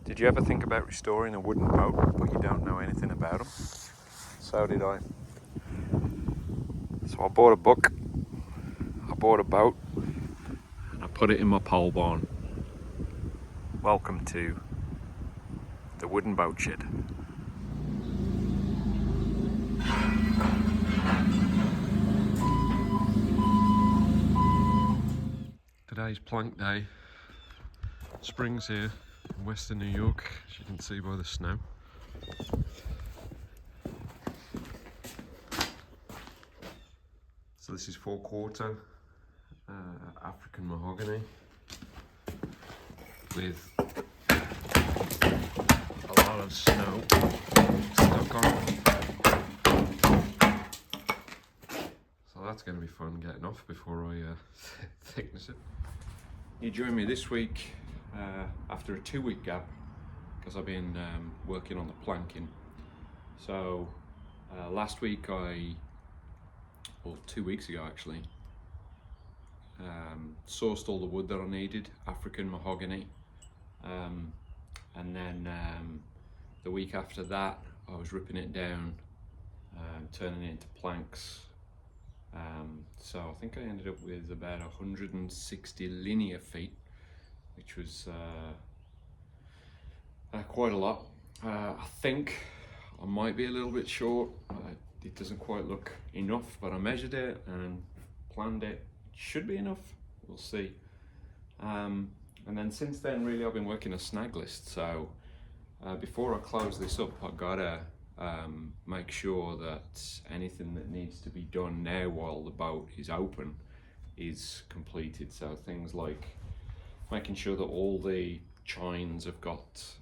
Did you ever think about restoring a wooden boat, but you don't know anything about them? So did I. So I bought a book, I bought a boat, and I put it in my pole barn. Welcome to the wooden boat shed. Today's plank day. Spring's here in western New York, as you can see by the snow. So this is 4/4 African mahogany with a lot of snow stuck on it. So that's going to be fun getting off before I thickness it. You join me this week after a 2-week gap because I've been working on the planking. So last week well 2 weeks ago actually, sourced all the wood that I needed, African mahogany, and then the week after that I was ripping it down, turning it into planks. So I think I ended up with about 160 linear feet, which was quite a lot. I think I might be a little bit short. It doesn't quite look enough, but I measured it and planned it. It should be enough, we'll see. And then since then really I've been working a snag list. So before I close this up, I've got to make sure that anything that needs to be done now while the boat is open is completed. So things like making sure that all the chines have got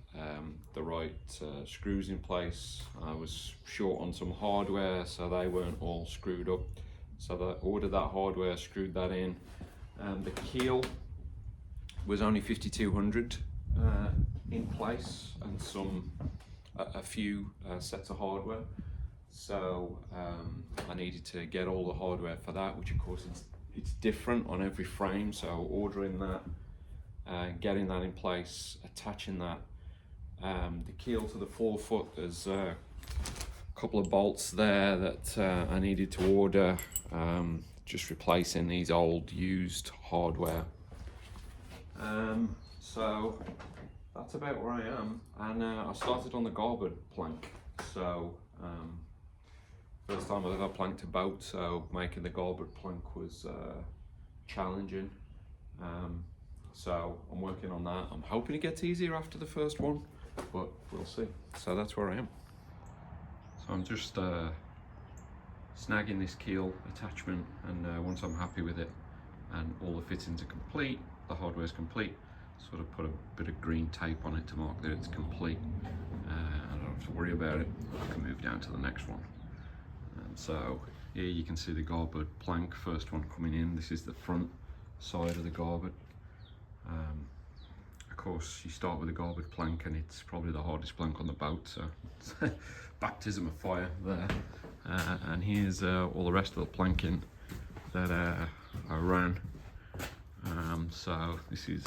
the right screws in place. I was short on some hardware, so they weren't all screwed up. So I ordered that hardware, screwed that in. The keel was only 5200 in place, and a few sets of hardware. So I needed to get all the hardware for that, which of course it's different on every frame. So ordering that, getting that in place, attaching that. The keel to the forefoot, there's a couple of bolts there that I needed to order, just replacing these old used hardware. So that's about where I am, and I started on the garboard plank. So first time I've ever planked a boat, so making the garboard plank was challenging. So I'm working on that. I'm hoping it gets easier after the first one, but we'll see. So that's where I am. So I'm just snagging this keel attachment, and once I'm happy with it and all the fittings are complete, the hardware is complete, sort of put a bit of green tape on it to mark that it's complete. I don't have to worry about it. I can move down to the next one. And so here you can see the garboard plank, first one coming in. This is the front side of the garboard. Of course, you start with a garboard plank, and it's probably the hardest plank on the boat, so it's baptism of fire there. And here's all the rest of the planking that I ran. So this is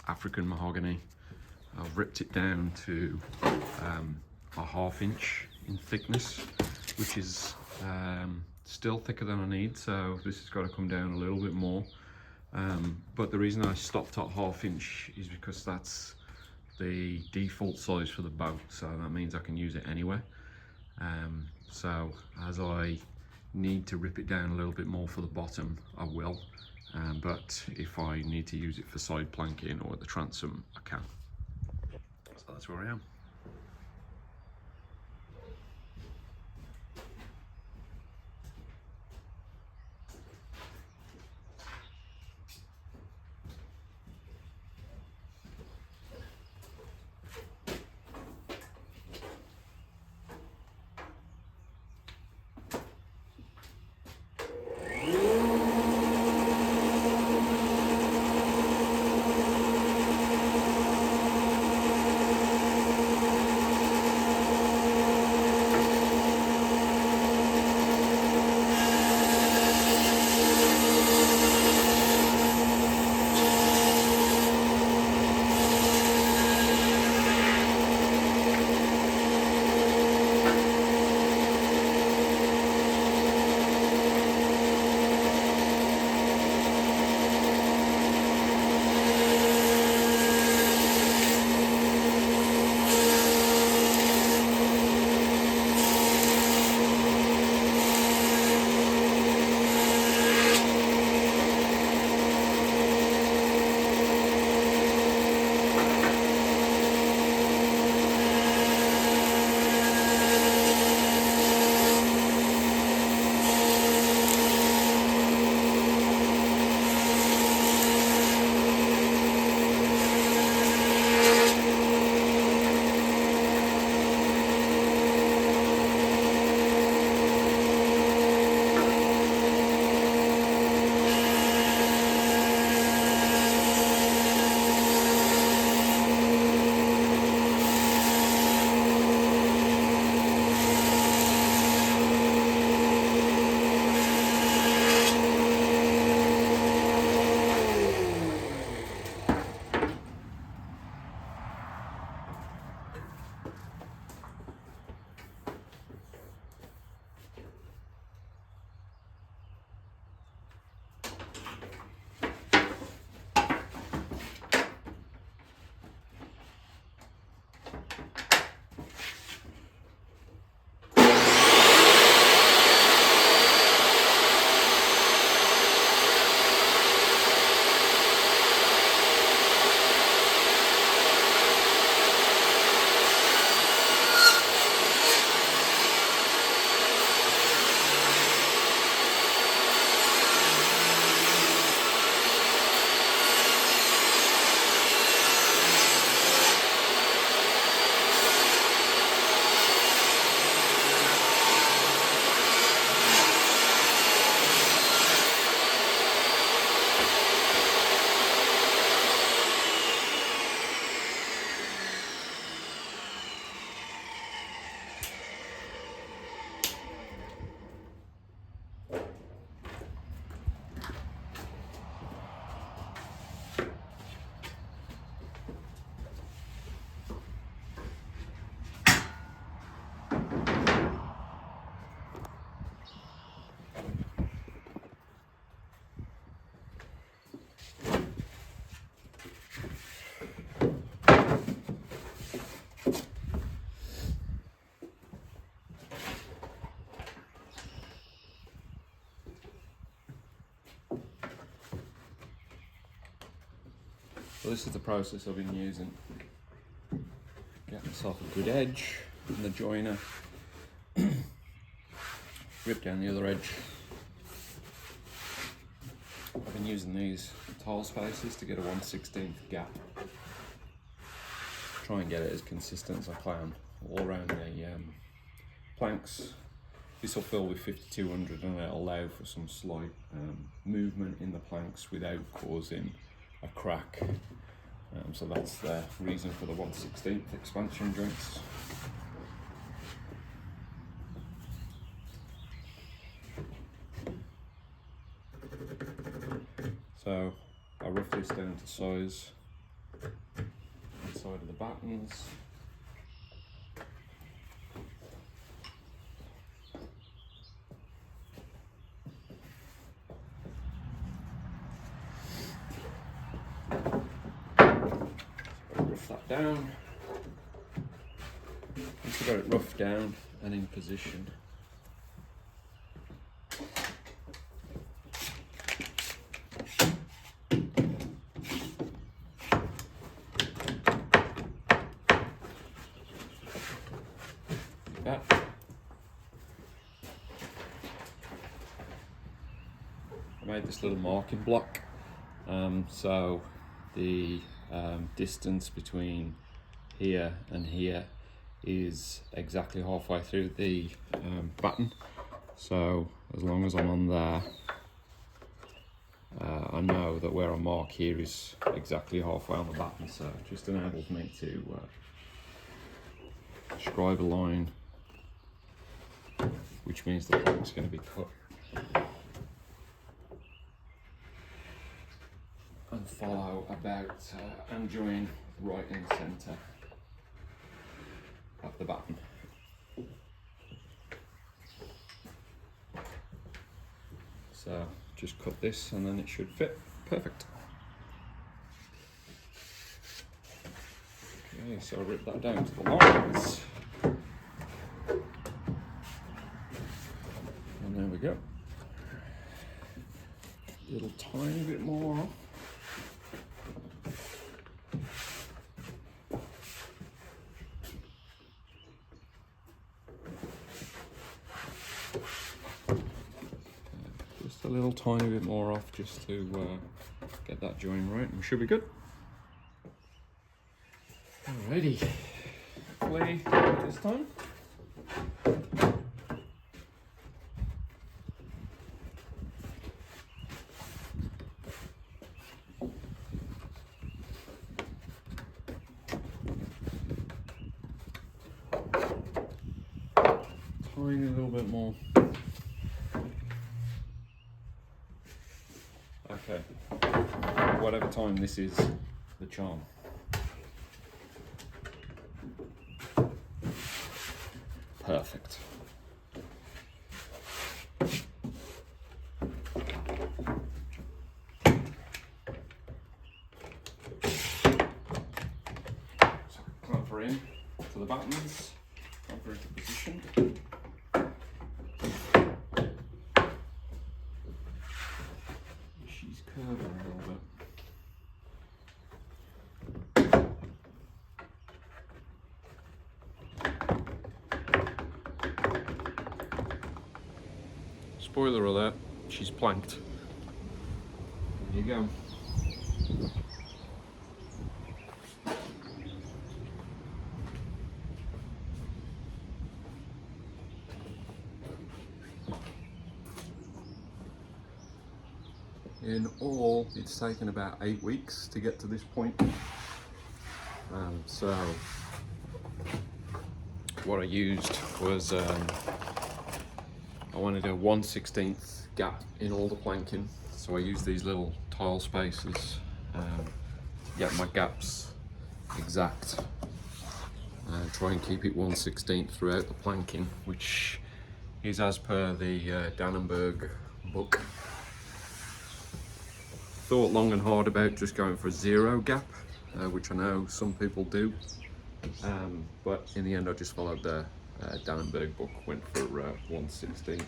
African mahogany. I've ripped it down to a 1/2 inch in thickness, which is still thicker than I need, so this has got to come down a little bit more. But the reason I stopped at 1/2 inch is because that's the default size for the boat, so that means I can use it anywhere. So as I need to rip it down a little bit more for the bottom, I will. But if I need to use it for side planking or the transom, I can. So that's where I am. this is the process I've been using. Get myself a good edge in the joiner, rip down the other edge. I've been using these tile spaces to get a 1/16 gap. Try and get it as consistent as I can all around the planks. This will fill with 5200 and it'll allow for some slight movement in the planks without causing a crack. So that's the reason for the 1/16 expansion joints. So I rough this down to size inside of the battens. Rough that down. Once you've got it roughed down and in position, I made this little marking block, so the distance between here and here is exactly halfway through the batten. So as long as I'm on there, I know that where I mark here is exactly halfway on the batten, so it just enables me to scribe a line, which means the plank's going to be cut and follow about and join right in the centre of the batten. So just cut this and then it should fit perfect. Okay, so I'll rip that down to the lines. And there we go. A little tiny bit more off. Just a little tiny bit more off just to get that join right, and we should be good. Alrighty, play this time. Tiny little bit more. Okay, whatever time this is, the charm. Perfect. So clamp her in to the battens, clamp her into position. She's curving a little bit. Spoiler alert, she's planked. There you go. In all, it's taken about 8 weeks to get to this point. So what I used was I wanted a 1/16 gap in all the planking, so I used these little tile spaces to get my gaps exact and try and keep it 1/16 throughout the planking, which is as per the Dannenberg book. Thought long and hard about just going for a 0 gap, which I know some people do, but in the end I just followed the Dannenberg book, went for 1/16.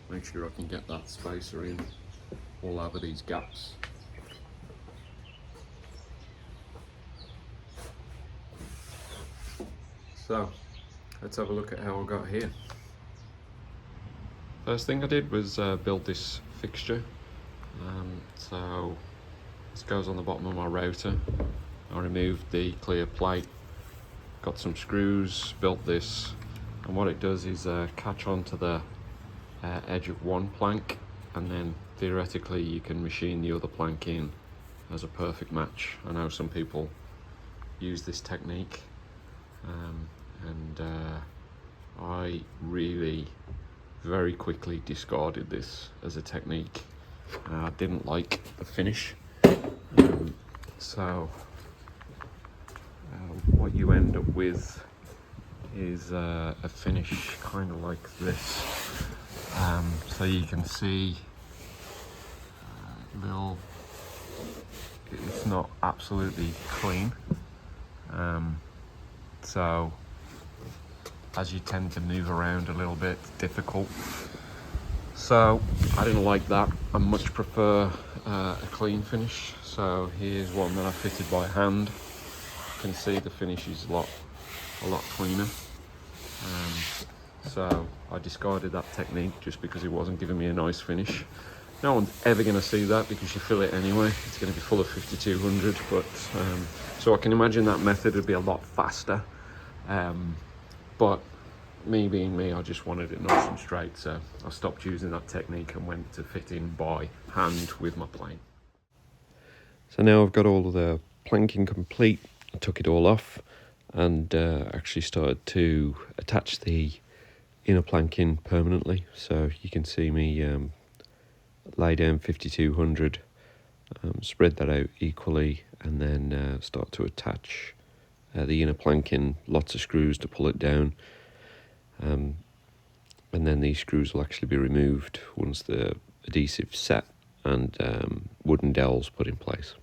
Make sure I can get that spacer in all over these gaps. So let's have a look at how I got here. First thing I did was build this fixture. So this goes on the bottom of my router. I removed the clear plate, got some screws, built this, and what it does is catch onto the edge of one plank, and then theoretically you can machine the other plank in as a perfect match. I know some people use this technique, and I really very quickly discarded this as a technique. I didn't like the finish, so what you end up with is a finish kind of like this. So you can see it's not absolutely clean, so as you tend to move around a little bit, it's difficult. So I didn't like that. I much prefer a clean finish. So here's one that I fitted by hand. You can see the finish is a lot cleaner. So I discarded that technique just because it wasn't giving me a nice finish. No one's ever going to see that because you fill it anyway. It's going to be full of 5200, but so I can imagine that method would be a lot faster. But me being me, I just wanted it nice and straight, so I stopped using that technique and went to fitting by hand with my plane. So now I've got all of the planking complete. I took it all off and actually started to attach the inner planking permanently. So you can see me lay down 5200, spread that out equally, and then start to attach the inner planking, lots of screws to pull it down. And then these screws will actually be removed once the adhesive's set and wooden dowels put in place.